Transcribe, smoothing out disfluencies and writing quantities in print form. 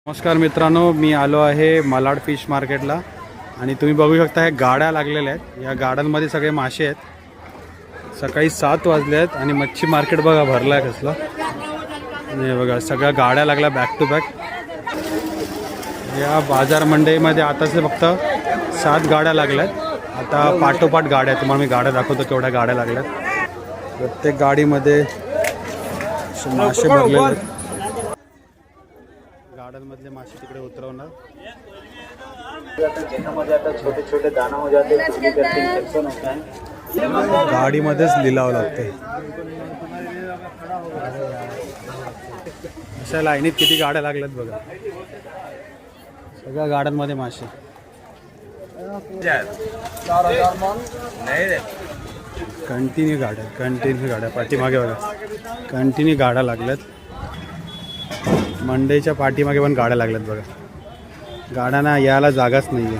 नमस्कार मित्रांनो, मी आलो आहे मालाड फिश मार्केटला आणि तुम्ही बघू शकता हे गाड्या लागलेल्या आहेत. या गाड्यांमध्ये सगळे मासे आहेत. सकाळी 7 वाजले आहेत आणि मच्छी मार्केट बघा भरलं आहे कसलं. हे बघा सगळ्या गाड्या लागल्या बॅक टू बॅक. या बाजार मंडईमध्ये आताच फक्त 7 गाड्या लागल्या आहेत. आता पाठोपाठ गाड्या आहेत. तुम्हाला मी गाड्या दाखवतो केवढ्या गाड्या लागल्यात. प्रत्येक गाडीमध्ये मासे भरलेले आहेत. गार्डनमधले मासे तिकडे उतरवणार. छोटे छोटे दाना हो जाते इन्फेक्शन होता है. गाडीमध्येच लिलावं लागते. अशा लाईनीत किती गाड्या लागल्यात बघा. सगळ्या गाड्यांमध्ये मासे. कंटिन्यू गाड्या पाठीमागे बघा. कंटिन्यू गाड्या लागल्यात. मंडईच्या पाठीमागे पण गाड्या लागल्यात बघा. गाड्यांना यायला जागाच नाही आहे.